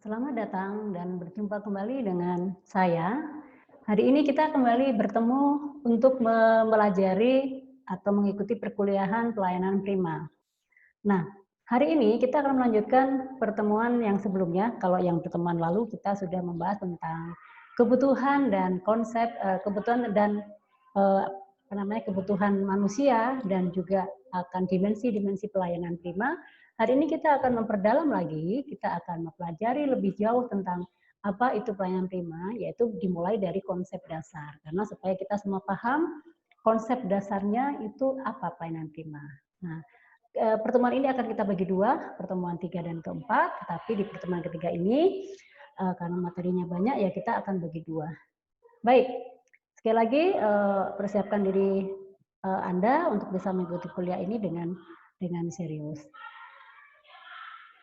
Selamat datang dan berjumpa kembali dengan saya. Hari ini kita kembali bertemu untuk mempelajari atau mengikuti perkuliahan pelayanan prima. Nah, hari ini kita akan melanjutkan pertemuan yang sebelumnya. Kalau yang pertemuan lalu kita sudah membahas tentang kebutuhan dan konsep kebutuhan dan kebutuhan manusia dan juga akan dimensi-dimensi pelayanan prima. Hari ini kita akan memperdalam lagi, kita akan mempelajari lebih jauh tentang apa itu pelayanan prima, yaitu dimulai dari konsep dasar. Karena supaya kita semua paham konsep dasarnya itu apa pelayanan prima. Nah, pertemuan ini akan kita bagi dua, pertemuan 3 dan keempat, tetapi di pertemuan ketiga ini karena materinya banyak ya kita akan bagi dua. Baik, sekali lagi persiapkan diri Anda untuk bisa mengikuti kuliah ini dengan serius.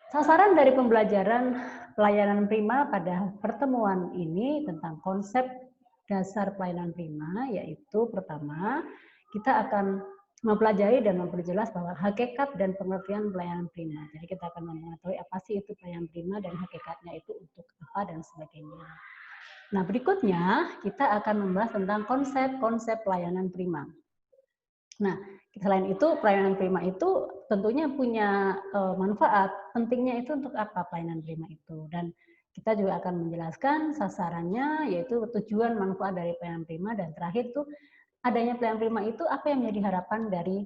Sasaran dari pembelajaran pelayanan prima pada pertemuan ini tentang konsep dasar pelayanan prima, yaitu pertama, kita akan mempelajari dan memperjelas bahwa hakikat dan pengertian pelayanan prima. Jadi kita akan mengetahui apa sih itu pelayanan prima dan hakikatnya itu untuk apa dan sebagainya. Nah, berikutnya kita akan membahas tentang konsep-konsep pelayanan prima. Nah, selain itu pelayanan prima itu tentunya punya manfaat. Pentingnya itu untuk apa pelayanan prima itu? Dan kita juga akan menjelaskan sasarannya, yaitu tujuan manfaat dari pelayanan prima, dan terakhir itu adanya pelayanan prima itu apa yang menjadi harapan dari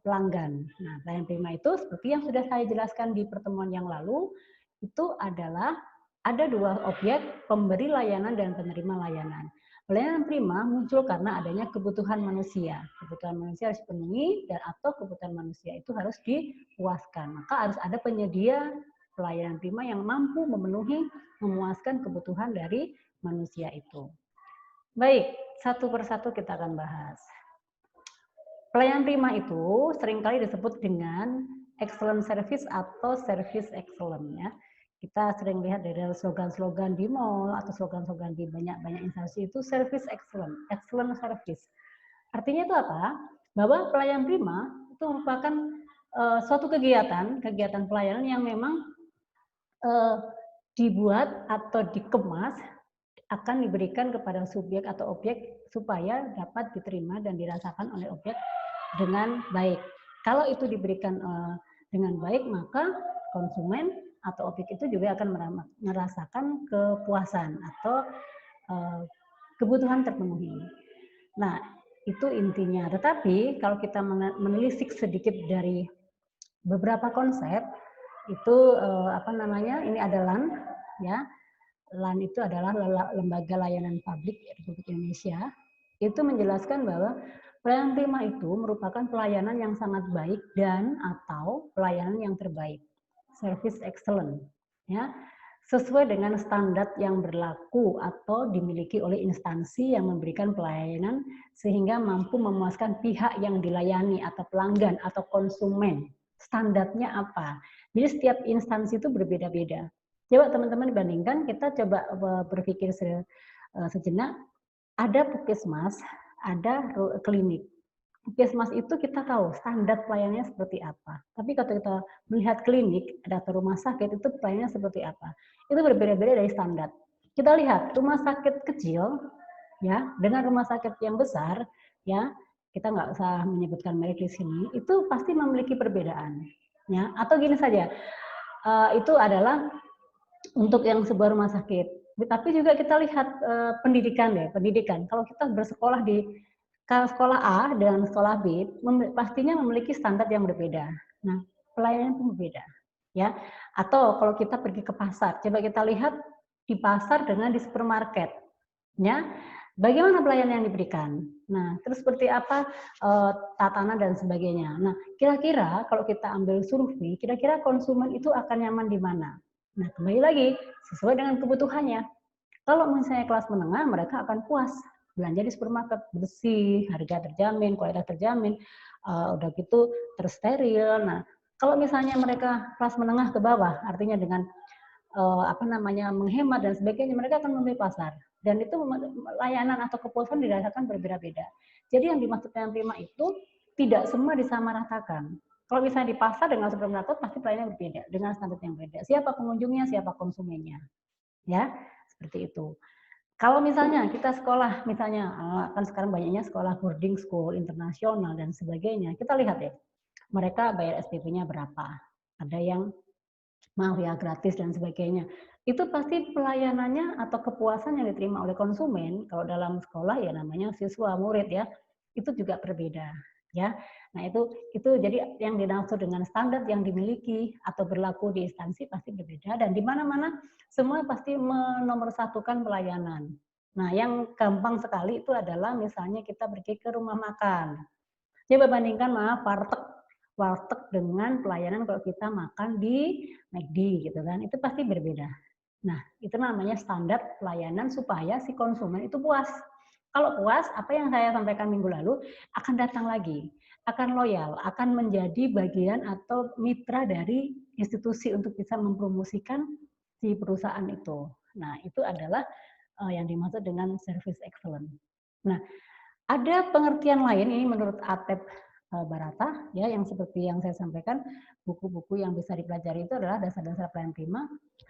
pelanggan. Nah, pelayanan prima itu seperti yang sudah saya jelaskan di pertemuan yang lalu, itu adalah ada dua objek, pemberi layanan dan penerima layanan. Pelayanan prima muncul karena adanya kebutuhan manusia. Kebutuhan manusia harus dipenuhi dan atau kebutuhan manusia itu harus dipuaskan. Maka harus ada penyedia pelayanan prima yang mampu memenuhi, memuaskan kebutuhan dari manusia itu. Baik, satu persatu kita akan bahas. Pelayanan prima itu seringkali disebut dengan excellent service atau service excellent ya. Kita sering lihat dari slogan-slogan di mall atau slogan-slogan di banyak-banyak instansi itu service excellent, excellent service. Artinya itu apa? Bahwa pelayanan prima itu merupakan suatu kegiatan pelayanan yang memang dibuat atau dikemas akan diberikan kepada subjek atau objek supaya dapat diterima dan dirasakan oleh objek dengan baik. Kalau itu diberikan dengan baik, maka konsumen atau objek itu juga akan merasakan kepuasan atau kebutuhan terpenuhi. Nah, itu intinya. Tetapi kalau kita menelisik sedikit dari beberapa konsep, itu ini ada LAN, ya. LAN itu adalah Lembaga Layanan Publik Republik Indonesia. Itu menjelaskan bahwa pelayanan prima itu merupakan pelayanan yang sangat baik dan atau pelayanan yang terbaik. Service excellent, ya. Sesuai dengan standar yang berlaku atau dimiliki oleh instansi yang memberikan pelayanan sehingga mampu memuaskan pihak yang dilayani atau pelanggan atau konsumen. Standarnya apa? Jadi setiap instansi itu berbeda-beda. Coba teman-teman bandingkan, kita coba berpikir sejenak, ada puskesmas, ada klinik. Puskesmas itu kita tahu standar pelayanannya seperti apa. Tapi kalau kita melihat klinik atau rumah sakit itu pelayanannya seperti apa. Itu berbeda-beda dari standar. Kita lihat rumah sakit kecil ya dengan rumah sakit yang besar ya, kita nggak usah menyebutkan merek di sini, itu pasti memiliki perbedaan. Ya, atau gini saja, itu adalah untuk yang sebuah rumah sakit. Tapi juga kita lihat pendidikan deh, pendidikan. Kalau kita bersekolah di sekolah A dengan sekolah B, pastinya memiliki standar yang berbeda. Nah, pelayanan pun berbeda, ya. Atau kalau kita pergi ke pasar, coba kita lihat di pasar dengan di supermarket, ya. Bagaimana pelayanan yang diberikan? Nah, terus seperti apa tatanan dan sebagainya. Nah, kira-kira kalau kita ambil survei, kira-kira konsumen itu akan nyaman di mana? Nah, kembali lagi, sesuai dengan kebutuhannya. Kalau misalnya kelas menengah, mereka akan puas belanja di supermarket, bersih, harga terjamin, kualitas terjamin, udah gitu tersteril. Nah, kalau misalnya mereka kelas menengah ke bawah, artinya dengan menghemat dan sebagainya, mereka akan memilih pasar. Dan itu layanan atau kepuasan dirasakan berbeda-beda. Jadi yang dimaksud pelayanan prima itu tidak semua disamaratakan. Kalau misalnya di pasar dengan supermarket pasti pelayanannya berbeda dengan standar yang berbeda. Siapa pengunjungnya, siapa konsumennya, ya seperti itu. Kalau misalnya kita sekolah, misalnya kan sekarang banyaknya sekolah boarding school, internasional dan sebagainya, kita lihat deh, mereka bayar SPP-nya berapa. Ada yang maaf ya gratis dan sebagainya. Itu pasti pelayanannya atau kepuasan yang diterima oleh konsumen, kalau dalam sekolah ya namanya siswa, murid ya, itu juga berbeda. Ya, nah itu jadi yang dimaksud dengan standar yang dimiliki atau berlaku di instansi pasti berbeda dan di mana-mana semua pasti menomorsatukan pelayanan. Nah, yang gampang sekali itu adalah misalnya kita pergi ke rumah makan. Coba bandingkan maaf warteg warteg dengan pelayanan kalau kita makan di McD gitu kan, itu pasti berbeda. Nah, itu namanya standar pelayanan supaya si konsumen itu puas. Kalau puas, apa yang saya sampaikan minggu lalu akan datang lagi, akan loyal, akan menjadi bagian atau mitra dari institusi untuk bisa mempromosikan si perusahaan itu. Nah, itu adalah yang dimaksud dengan service excellence. Nah, ada pengertian lain ini menurut Atep Barata ya yang seperti yang saya sampaikan buku-buku yang bisa dipelajari itu adalah dasar-dasar pelayanan prima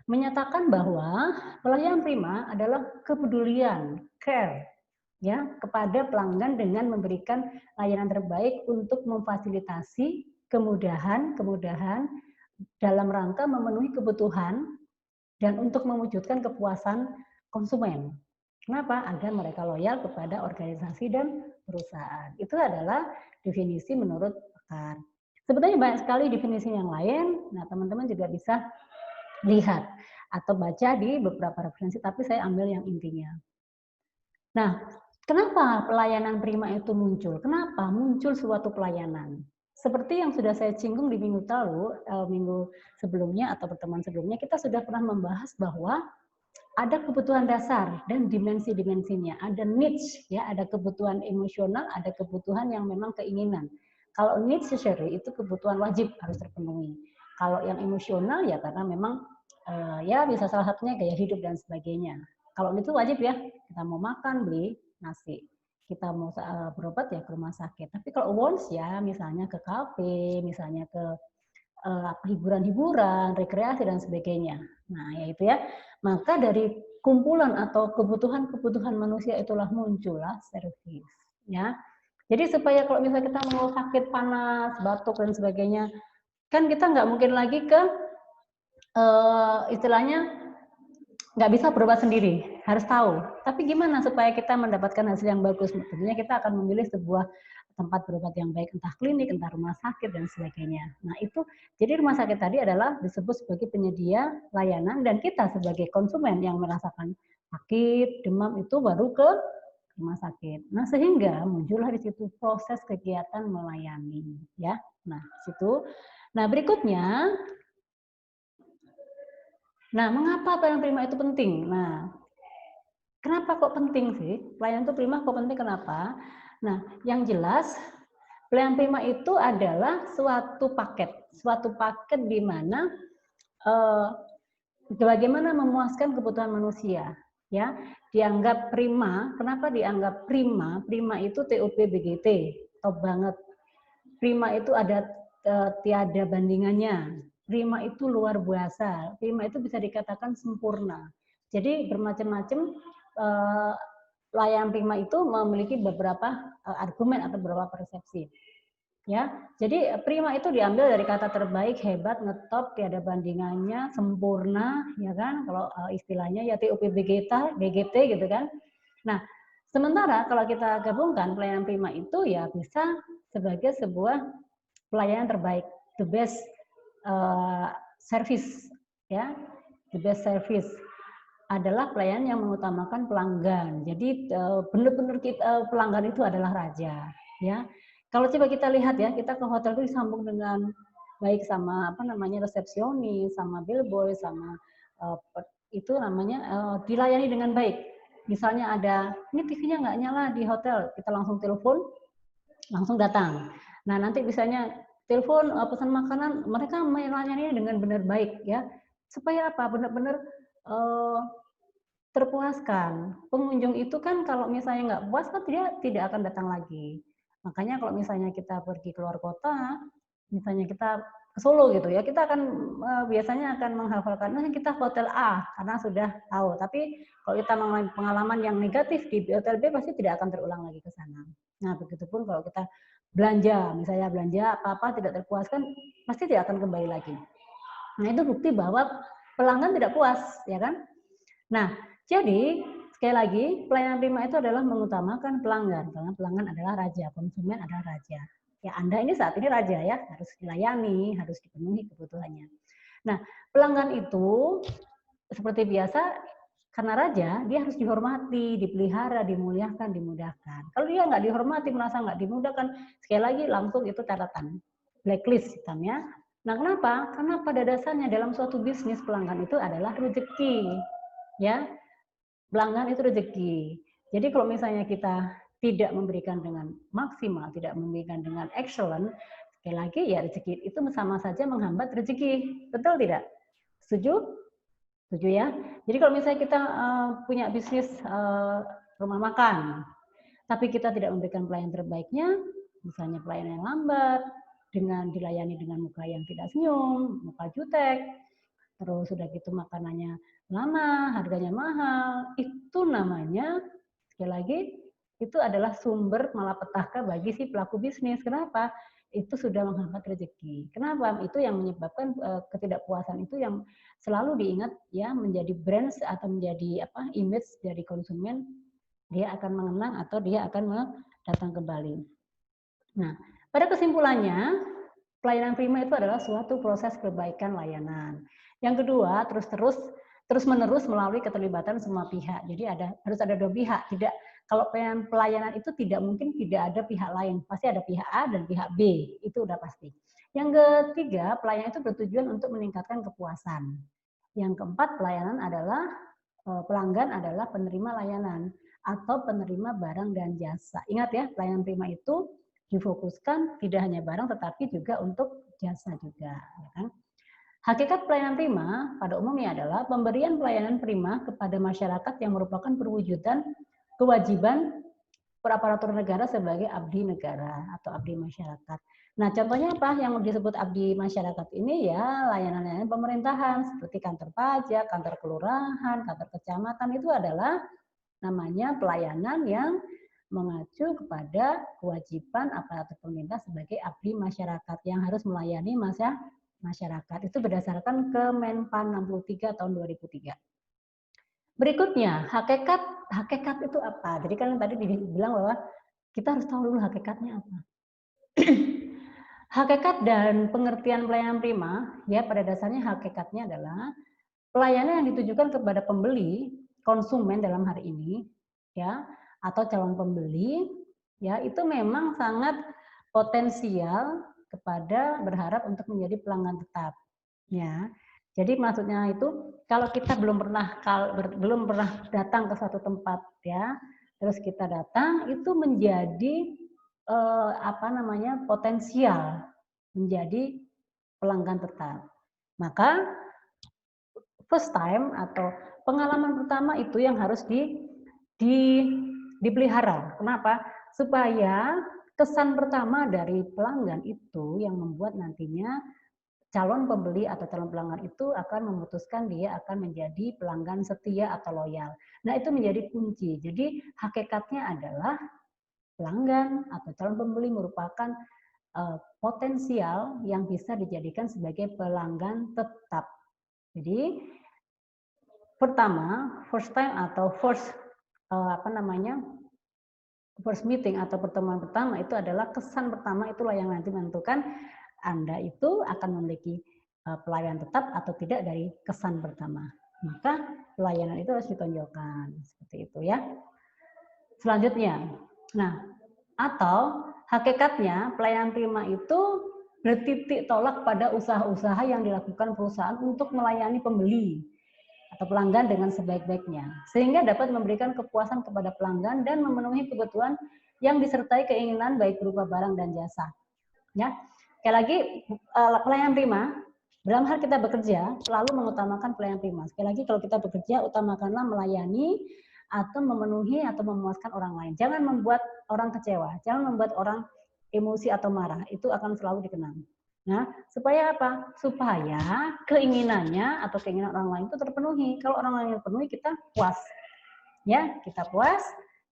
menyatakan bahwa pelayanan prima adalah kepedulian care ya kepada pelanggan dengan memberikan layanan terbaik untuk memfasilitasi kemudahan dalam rangka memenuhi kebutuhan dan untuk mewujudkan kepuasan konsumen. Kenapa? Agar mereka loyal kepada organisasi dan perusahaan. Itu adalah definisi menurut pakar. Sebenarnya banyak sekali definisi yang lain. Nah, teman-teman juga bisa lihat atau baca di beberapa referensi, tapi saya ambil yang intinya. Nah, kenapa pelayanan prima itu muncul? Kenapa muncul suatu pelayanan? Seperti yang sudah saya singgung di minggu lalu, minggu sebelumnya atau pertemuan sebelumnya, kita sudah pernah membahas bahwa ada kebutuhan dasar dan dimensi-dimensinya. Ada needs, ya, ada kebutuhan emosional, ada kebutuhan yang memang keinginan. Kalau needs necessary itu kebutuhan wajib harus terpenuhi. Kalau yang emosional ya karena memang ya bisa salah satunya gaya hidup dan sebagainya. Kalau itu wajib ya, kita mau makan beli nasi, kita mau berobat ya ke rumah sakit. Tapi kalau wants ya misalnya ke kafe, misalnya ke hiburan-hiburan, rekreasi dan sebagainya. Nah, yaitu ya. Maka dari kumpulan atau kebutuhan-kebutuhan manusia itulah muncullah servis, ya. Jadi supaya kalau misalnya kita mau sakit panas, batuk dan sebagainya, kan kita nggak mungkin lagi ke istilahnya nggak bisa berobat sendiri, harus tahu. Tapi gimana supaya kita mendapatkan hasil yang bagus? Tentunya kita akan memilih sebuah tempat berobat yang baik, entah klinik, entah rumah sakit, dan sebagainya. Nah itu, jadi rumah sakit tadi adalah disebut sebagai penyedia layanan, dan kita sebagai konsumen yang merasakan sakit, demam, itu baru ke rumah sakit. Nah sehingga muncullah di situ proses kegiatan melayani. Ya, nah situ. Nah berikutnya, nah, mengapa pelayanan prima itu penting? Nah, kenapa kok penting sih? Pelayanan itu prima kok penting kenapa? Nah, yang jelas pelayanan prima itu adalah suatu paket di mana eh, bagaimana memuaskan kebutuhan manusia, ya. Dianggap prima, kenapa dianggap prima? Prima itu TOP BGT, top banget. Prima itu ada tiada bandingannya. Prima itu luar biasa. Prima itu bisa dikatakan sempurna. Jadi bermacam-macam layanan prima itu memiliki beberapa argumen atau beberapa persepsi. Ya, jadi prima itu diambil dari kata terbaik, hebat, ngetop, tiada bandingannya, sempurna, ya kan? Kalau istilahnya ya TOP BGT gitu kan. Nah, sementara kalau kita gabungkan pelayanan prima itu ya bisa sebagai sebuah pelayanan terbaik, the best service, ya, the best service adalah pelayanan yang mengutamakan pelanggan. Jadi benar-benar pelanggan itu adalah raja, ya. Kalau coba kita lihat ya, kita ke hotel itu disambung dengan baik sama apa namanya resepsionis, sama bellboy, sama itu namanya dilayani dengan baik. Misalnya ada, ini TV-nya nggak nyala di hotel, kita langsung telepon, langsung datang. Nah nanti misalnya telepon pesan makanan, mereka melayani dengan benar baik ya, supaya apa? Benar-benar terpuaskan. Pengunjung itu kan kalau misalnya nggak puas kan dia tidak akan datang lagi. Makanya kalau misalnya kita pergi keluar kota, Misalnya kita ke Solo gitu ya, kita akan biasanya akan menghafalkan, nah kita hotel A karena sudah tahu. Tapi kalau kita mengalami pengalaman yang negatif di hotel B pasti tidak akan terulang lagi ke sana. Nah, begitupun kalau kita belanja, misalnya belanja apa-apa tidak terpuaskan, pasti tidak akan kembali lagi. Nah, itu bukti bahwa pelanggan tidak puas, ya kan? Nah, jadi sekali lagi pelayanan prima itu adalah mengutamakan pelanggan, karena pelanggan adalah raja, konsumen adalah raja. Ya, Anda ini saat ini raja ya, harus dilayani, harus dipenuhi kebutuhannya. Nah, pelanggan itu seperti biasa karena raja, dia harus dihormati, dipelihara, dimuliakan, dimudahkan. Kalau dia nggak dihormati, merasa nggak dimudahkan, sekali lagi langsung itu catatan blacklist hitamnya. Nah, kenapa? Karena pada dasarnya dalam suatu bisnis pelanggan itu adalah rezeki, ya. Pelanggan itu rezeki. Jadi kalau misalnya kita tidak memberikan dengan maksimal, tidak memberikan dengan excellent, sekali lagi ya rezeki itu sama saja menghambat rezeki. Betul tidak? Setuju? Setuju ya? Jadi kalau misalnya kita punya bisnis rumah makan, tapi kita tidak memberikan pelayanan terbaiknya, misalnya pelayanan yang lambat, dengan dilayani dengan muka yang tidak senyum, muka jutek, terus sudah gitu makanannya lama, harganya mahal, itu namanya sekali lagi itu adalah sumber malapetaka bagi si pelaku bisnis. Kenapa? Itu sudah menghambat rezeki. Kenapa? Itu yang menyebabkan ketidakpuasan itu yang selalu diingat ya menjadi brand atau menjadi image dari konsumen, dia akan mengenang atau dia akan datang kembali. Nah, pada kesimpulannya pelayanan prima itu adalah suatu proses perbaikan layanan. Yang kedua, terus-menerus melalui keterlibatan semua pihak. Jadi harus ada dua pihak. Tidak, kalau pelayanan itu tidak mungkin tidak ada pihak lain. Pasti ada pihak A dan pihak B. Itu udah pasti. Yang ketiga, pelayanan itu bertujuan untuk meningkatkan kepuasan. Yang keempat, pelayanan adalah pelanggan adalah penerima layanan atau penerima barang dan jasa. Ingat ya, pelayanan prima itu difokuskan tidak hanya barang tetapi juga untuk jasa juga, ya kan? Hakikat pelayanan prima pada umumnya adalah pemberian pelayanan prima kepada masyarakat yang merupakan perwujudan kewajiban peraparatur negara sebagai abdi negara atau abdi masyarakat. Nah, contohnya apa yang disebut abdi masyarakat ini ya layanan-layanan pemerintahan seperti kantor pajak, kantor kelurahan, kantor kecamatan itu adalah namanya pelayanan yang mengacu kepada kewajiban aparatur pemerintah sebagai abdi masyarakat yang harus melayani masyarakat. Itu berdasarkan Kemenpan 63 tahun 2003. Berikutnya, hakikat itu apa? Jadi kan tadi dibilang bahwa kita harus tahu dulu hakikatnya apa. Hakikat dan pengertian pelayanan prima, ya pada dasarnya hakikatnya adalah pelayanan yang ditujukan kepada pembeli, konsumen dalam hari ini, ya, atau calon pembeli, ya itu memang sangat potensial kepada berharap untuk menjadi pelanggan tetap, ya. Jadi maksudnya itu kalau kita belum pernah datang ke suatu tempat, ya, terus kita datang itu menjadi potensial menjadi pelanggan tetap. Maka first time atau pengalaman pertama itu yang harus dipelihara. Kenapa? Supaya kesan pertama dari pelanggan itu yang membuat nantinya calon pembeli atau calon pelanggan itu akan memutuskan dia akan menjadi pelanggan setia atau loyal. Nah, itu menjadi kunci. Jadi hakikatnya adalah pelanggan atau calon pembeli merupakan potensial yang bisa dijadikan sebagai pelanggan tetap. Jadi pertama, first time atau first meeting atau pertemuan pertama itu adalah kesan pertama, itulah yang nanti menentukan Anda itu akan memiliki pelayanan tetap atau tidak dari kesan pertama. Maka pelayanan itu harus ditonjolkan seperti itu ya. Selanjutnya, nah atau hakikatnya pelayanan prima itu bertitik tolak pada usaha-usaha yang dilakukan perusahaan untuk melayani pembeli atau pelanggan dengan sebaik-baiknya, sehingga dapat memberikan kepuasan kepada pelanggan dan memenuhi kebutuhan yang disertai keinginan baik berupa barang dan jasa. Ya, sekali lagi pelayanan prima dalam hal kita bekerja selalu mengutamakan pelayanan prima. Sekali lagi kalau kita bekerja utamakanlah melayani atau memenuhi atau memuaskan orang lain. Jangan membuat orang kecewa, jangan membuat orang emosi atau marah. Itu akan selalu dikenang. Nah, supaya apa? Supaya keinginannya atau keinginan orang lain itu terpenuhi. Kalau orang lain terpenuhi, kita puas. Ya, kita puas,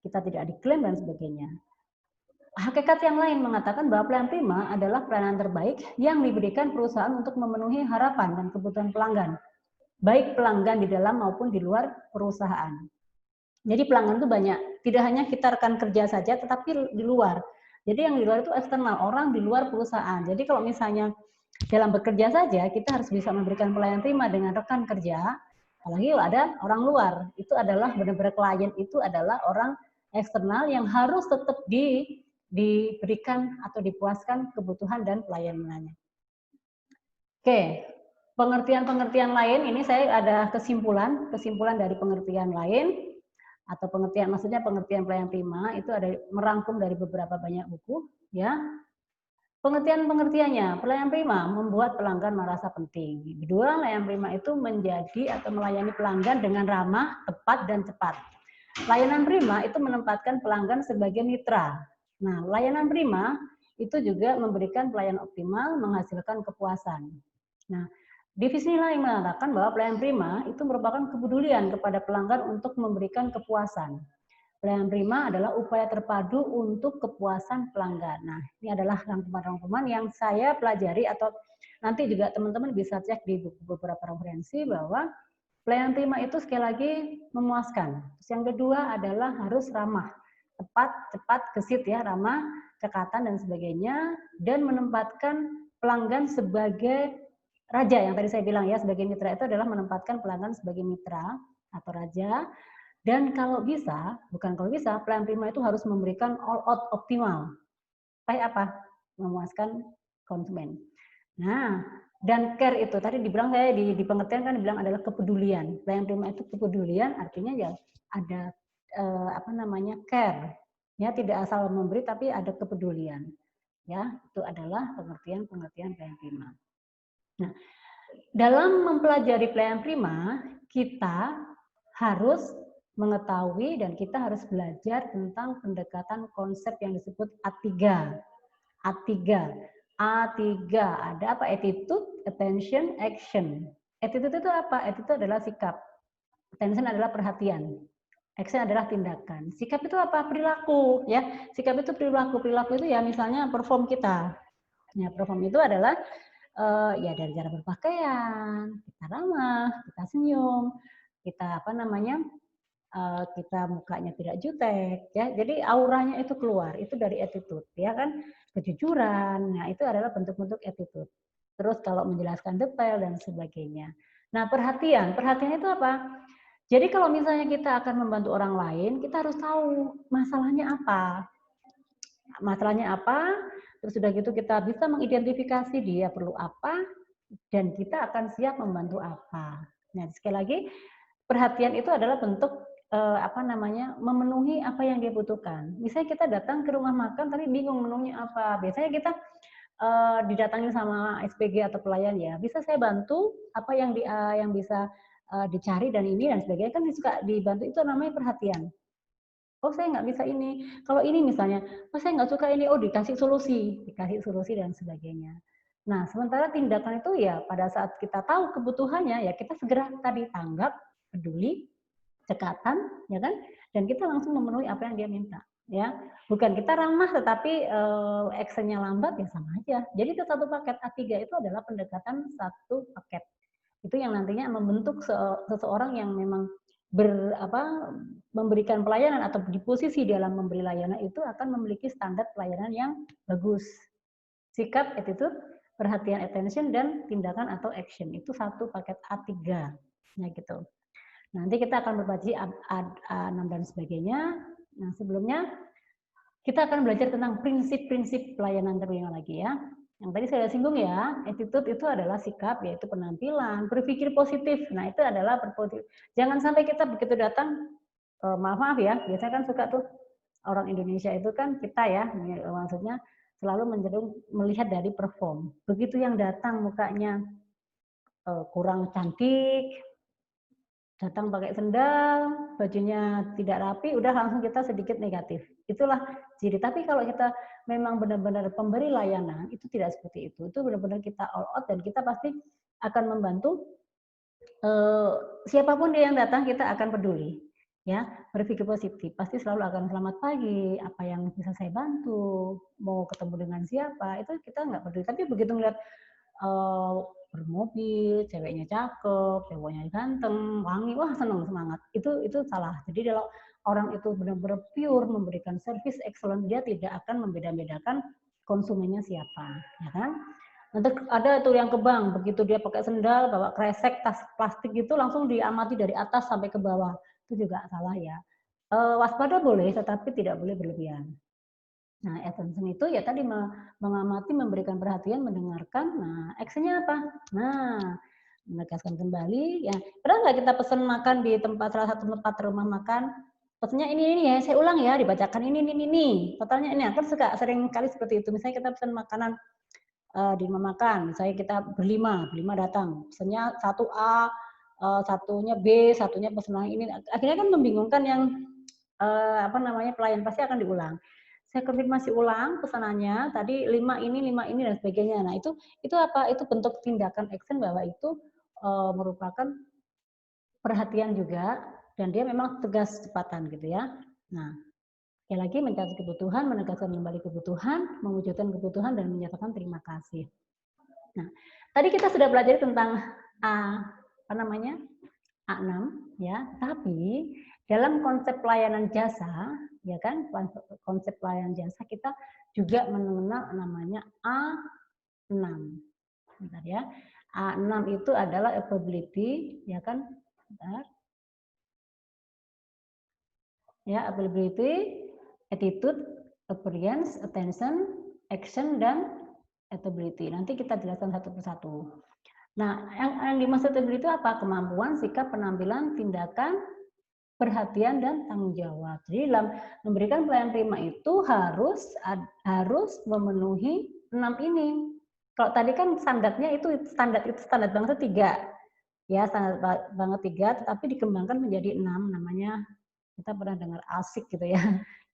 kita tidak diklaim dan sebagainya. Hakikat yang lain mengatakan bahwa pelayanan prima adalah pelayanan terbaik yang diberikan perusahaan untuk memenuhi harapan dan kebutuhan pelanggan, baik pelanggan di dalam maupun di luar perusahaan. Jadi pelanggan itu banyak, tidak hanya kita rekan kerja saja, tetapi di luar. Jadi yang di luar itu eksternal, orang di luar perusahaan. Jadi kalau misalnya dalam bekerja saja, kita harus bisa memberikan pelayanan prima dengan rekan kerja, apalagi ada orang luar. Itu adalah benar-benar klien itu adalah orang eksternal yang harus tetap diberikan atau dipuaskan kebutuhan dan pelayanannya. Oke, pengertian-pengertian lain ini saya ada kesimpulan dari pengertian lain atau pengertian maksudnya pengertian pelayanan prima itu ada merangkum dari beberapa banyak buku ya. Pengertian-pengertiannya, pelayanan prima membuat pelanggan merasa penting. Kedua, pelayanan prima itu menjadi atau melayani pelanggan dengan ramah, tepat, dan cepat. Layanan prima itu menempatkan pelanggan sebagai mitra. Nah, layanan prima itu juga memberikan pelayanan optimal, menghasilkan kepuasan. Nah, divisi lain mengatakan bahwa pelayanan prima itu merupakan kepedulian kepada pelanggan untuk memberikan kepuasan. Pelayanan prima adalah upaya terpadu untuk kepuasan pelanggan. Nah, ini adalah rangkuman-rangkuman yang saya pelajari atau nanti juga teman-teman bisa cek di beberapa referensi bahwa pelayanan prima itu sekali lagi memuaskan. Terus yang kedua adalah harus ramah, tepat, cepat, gesit ya, ramah, cekatan dan sebagainya, dan menempatkan pelanggan sebagai raja yang tadi saya bilang ya, sebagai mitra itu adalah menempatkan pelanggan sebagai mitra atau raja. Dan kalau bisa, bukan kalau bisa, pelayanan prima itu harus memberikan all out optimal. Supaya apa? Memuaskan konsumen. Nah, dan care itu tadi dibilang saya di pengertian kan dibilang adalah kepedulian. Pelayanan prima itu kepedulian artinya ya ada care. Ya, tidak asal memberi tapi ada kepedulian. Ya, itu adalah pengertian pelayanan prima. Nah, dalam mempelajari pelayanan prima, kita harus mengetahui dan kita harus belajar tentang pendekatan konsep yang disebut A3. Ada apa? Attitude, attention, action. Attitude itu apa? Attitude adalah sikap. Attention adalah perhatian. Action adalah tindakan. Sikap itu apa? Perilaku, ya. Sikap itu perilaku. Perilaku itu ya misalnya perform kita. Ya, perform itu adalah ya dari cara berpakaian, kita ramah, kita senyum, kita kita mukanya tidak jutek ya. Jadi auranya itu keluar, itu dari attitude ya kan. Kejujuran, nah itu adalah bentuk-bentuk attitude. Terus kalau menjelaskan detail dan sebagainya. Nah, perhatian itu apa? Jadi kalau misalnya kita akan membantu orang lain, kita harus tahu masalahnya apa. Terus sudah gitu kita bisa mengidentifikasi dia perlu apa, dan kita akan siap membantu apa. Nah, sekali lagi, perhatian itu adalah bentuk memenuhi apa yang dia butuhkan. Misalnya kita datang ke rumah makan tapi bingung menunya apa. Biasanya kita didatangi sama SPG atau pelayan ya, bisa saya bantu apa yang bisa dicari dan ini dan sebagainya, kan suka dibantu, itu namanya perhatian. Oh saya nggak bisa ini, kalau ini misalnya, oh saya nggak suka ini, oh dikasih solusi dan sebagainya. Nah sementara tindakan itu ya pada saat kita tahu kebutuhannya ya kita segera tadi tanggap, peduli, cekatan, ya kan, dan kita langsung memenuhi apa yang dia minta, ya. Bukan kita ramah tetapi actionnya lambat ya sama aja. Jadi itu satu paket A3 itu adalah pendekatan satu paket. Itu yang nantinya membentuk seseorang yang memang memberikan pelayanan atau di posisi dalam memberi layanan itu akan memiliki standar pelayanan yang bagus. Sikap, attitude, perhatian, attention, dan tindakan atau action. Itu satu paket A3. Ya gitu. Nanti kita akan berbagi A6 dan sebagainya. Nah sebelumnya kita akan belajar tentang prinsip-prinsip pelayanan terima lagi ya. Yang tadi saya singgung ya, attitude itu adalah sikap, yaitu penampilan, berpikir positif. Nah itu adalah berpositif. Jangan sampai kita begitu datang, maaf ya, biasanya kan suka tuh orang Indonesia itu kan kita ya, maksudnya selalu mencenderung melihat dari perform. Begitu yang datang mukanya kurang cantik, datang pakai sendal, bajunya tidak rapi, udah langsung kita sedikit negatif. Itulah ciri. Tapi kalau kita memang benar-benar pemberi layanan, itu tidak seperti itu. Itu benar-benar kita all out dan kita pasti akan membantu siapapun dia yang datang, kita akan peduli. Ya, berpikir positif. Pasti selalu akan selamat pagi, apa yang bisa saya bantu, mau ketemu dengan siapa, itu kita nggak peduli. Tapi begitu ngeliat bermobil, ceweknya cakep, cowoknya ganteng, wangi, wah seneng, semangat. Itu salah. Jadi kalau orang itu benar-benar pure memberikan service excellent, dia tidak akan membeda-bedakan konsumennya siapa, ya kan? Nanti ada tuh yang ke bank, begitu dia pakai sendal, bawa kresek, tas plastik itu langsung diamati dari atas sampai ke bawah. Itu juga salah ya. Waspada boleh, tetapi tidak boleh berlebihan. Nah, attention itu ya tadi mengamati, memberikan perhatian, mendengarkan. Nah, actionnya apa? Nah, menegaskan kembali. Ya, pernah nggak kita pesan makan di salah satu tempat rumah makan? Pesannya ini ya, saya ulang ya, dibacakan ini. Totalnya ini. Aku sering kali seperti itu. Misalnya kita pesan makanan di rumah makan, misalnya kita berlima datang, pesannya 1A, satunya B, satunya pesan ini, akhirnya kan membingungkan yang pelayan, pasti akan diulang. Saya konfirmasi ulang pesanannya, tadi 5 ini dan sebagainya. Nah itu apa? Itu bentuk tindakan action bahwa itu merupakan perhatian juga dan dia memang tegas kecepatan gitu ya. Nah, sekali lagi mencatat kebutuhan, menegaskan kembali kebutuhan, mewujudkan kebutuhan dan menyatakan terima kasih. Nah, tadi kita sudah belajar tentang A6 ya, tapi dalam konsep pelayanan jasa, ya kan, konsep pelayanan jasa kita juga mengenal namanya A6. Bentar ya. A6 itu adalah availability, ya kan? Bentar. Ya, availability, attitude, appearance, attention, action, dan ability. Nanti kita jelaskan satu persatu. Nah, yang dimaksud ability itu apa? Kemampuan, sikap, penampilan, tindakan, perhatian, dan tanggung jawab. Jadi dalam memberikan pelayanan prima itu harus memenuhi 6 ini. Kalau tadi kan standarnya itu standar banget 3. Ya, standar banget 3, tetapi dikembangkan menjadi 6, namanya kita pernah dengar asik gitu ya.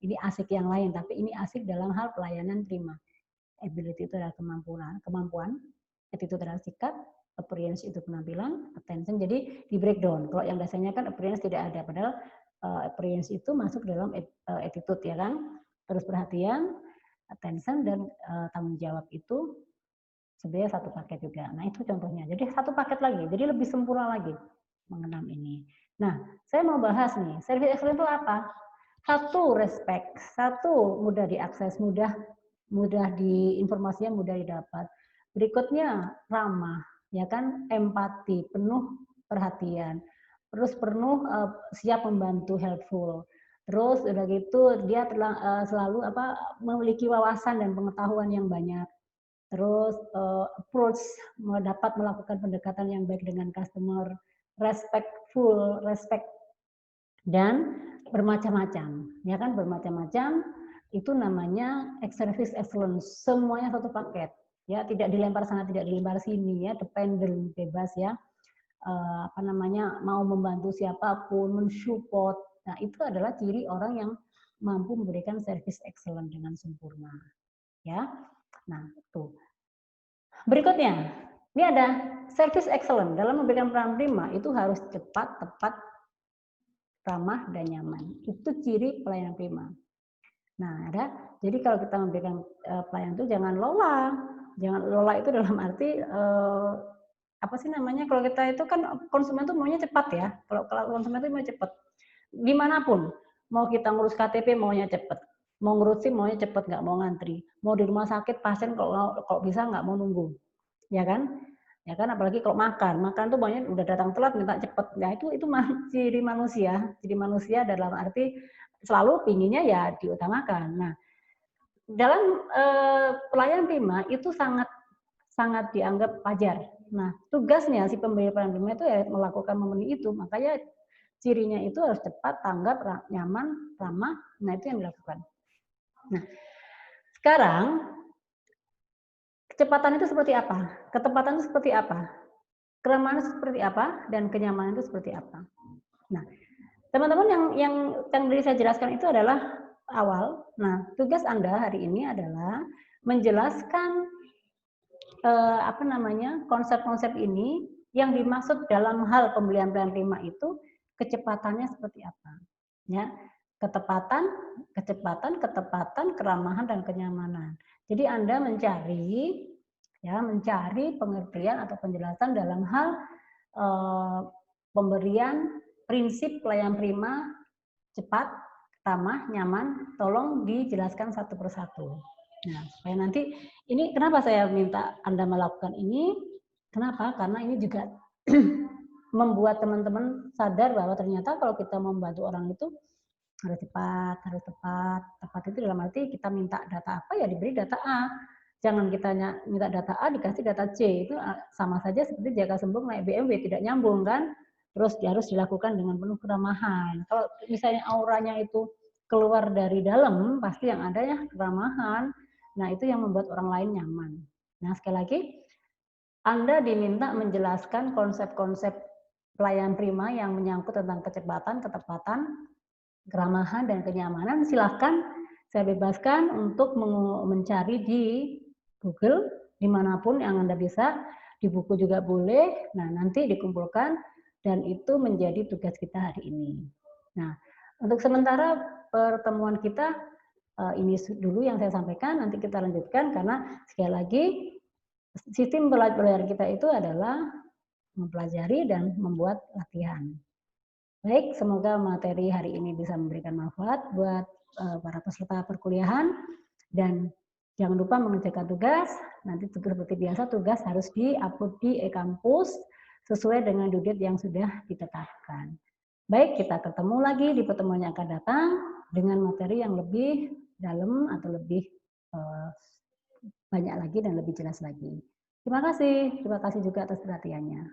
Ini asik yang lain, tapi ini asik dalam hal pelayanan prima. Ability itu adalah kemampuan, attitude adalah sikap, appearance itu penampilan, attention jadi di breakdown. Kalau yang dasarnya kan appearance tidak ada, padahal appearance itu masuk dalam attitude ya kan. Terus perhatian, attention dan tanggung jawab itu sebenarnya satu paket juga. Nah itu contohnya. Jadi satu paket lagi, jadi lebih sempurna lagi mengenam ini. Nah, saya mau bahas nih, service excellence itu apa? Satu, respect. Satu, mudah diakses, mudah informasinya mudah didapat. Berikutnya, ramah, ya kan, empati, penuh perhatian. Terus penuh siap membantu, helpful. Terus udah gitu dia selalu memiliki wawasan dan pengetahuan yang banyak. Terus approach, dapat melakukan pendekatan yang baik dengan customer, respect dan bermacam-macam, ya kan, bermacam-macam. Itu namanya service excellence, semuanya satu paket, ya, tidak dilempar sana, tidak dilempar sini, ya, dependent, bebas, ya, mau membantu siapapun, mensupport. Nah, itu adalah ciri orang yang mampu memberikan service excellent dengan sempurna, ya. Nah, tuh. Berikutnya, ini ada service excellent dalam memberikan pelayanan prima itu harus cepat, tepat, ramah, dan nyaman. Itu ciri pelayanan prima. Nah, jadi kalau kita memberikan pelayanan itu jangan lola. Jangan lola itu dalam arti kalau kita itu kan konsumen itu maunya cepat ya. Kalau konsumen itu mau cepat. Dimanapun, mau kita ngurus KTP maunya cepat. Mau ngurus SIM maunya cepat, nggak mau ngantri. Mau di rumah sakit pasien kalau bisa nggak mau nunggu. Ya kan? Ya kan, apalagi kalau makan tuh banyak udah datang telat minta cepet. Nah itu ciri manusia dalam arti selalu pinginnya ya diutamakan. Nah dalam pelayanan prima itu sangat dianggap wajar. Nah tugasnya si pemberi pelayanan prima itu ya melakukan memenuhi itu, makanya cirinya itu harus cepat, tanggap, nyaman, ramah. Nah itu yang dilakukan. Nah sekarang kecepatan itu seperti apa? Ketepatan itu seperti apa? Keramahan itu seperti apa? Dan kenyamanan itu seperti apa? Nah, teman-teman yang tadi saya jelaskan itu adalah awal. Nah, tugas Anda hari ini adalah menjelaskan konsep-konsep ini yang dimaksud dalam hal pembelian pilihan prima itu kecepatannya seperti apa. Ya, ketepatan, keramahan dan kenyamanan. Jadi Anda mencari pengertian atau penjelasan dalam hal pemberian prinsip pelayanan prima cepat, ramah, nyaman, tolong dijelaskan satu persatu. Nah, supaya nanti ini kenapa saya minta Anda melakukan ini? Kenapa? Karena ini juga membuat teman-teman sadar bahwa ternyata kalau kita membantu orang itu harus cepat, harus tepat. Tepat itu dalam arti kita minta data apa ya diberi data A. Jangan kita minta data A dikasih data C. Itu sama saja seperti Jaka Sembung naik BMW tidak nyambung kan? Terus harus dilakukan dengan penuh keramahan. Kalau misalnya auranya itu keluar dari dalam, pasti yang ada ya keramahan. Nah, itu yang membuat orang lain nyaman. Nah, sekali lagi, Anda diminta menjelaskan konsep-konsep pelayanan prima yang menyangkut tentang kecepatan, ketepatan, keramahan, dan kenyamanan. Silahkan saya bebaskan untuk mencari di Google, dimanapun yang Anda bisa, di buku juga boleh. Nah, nanti dikumpulkan, dan itu menjadi tugas kita hari ini. Nah, untuk sementara pertemuan kita ini dulu yang saya sampaikan, nanti kita lanjutkan karena sekali lagi sistem belajar kita itu adalah mempelajari dan membuat latihan. Baik, semoga materi hari ini bisa memberikan manfaat buat para peserta perkuliahan dan jangan lupa mengerjakan tugas. Nanti seperti biasa tugas harus di-upload di e-kampus sesuai dengan due date yang sudah ditetapkan. Baik, kita ketemu lagi di pertemuan yang akan datang dengan materi yang lebih dalam atau lebih banyak lagi dan lebih jelas lagi. Terima kasih juga atas perhatiannya.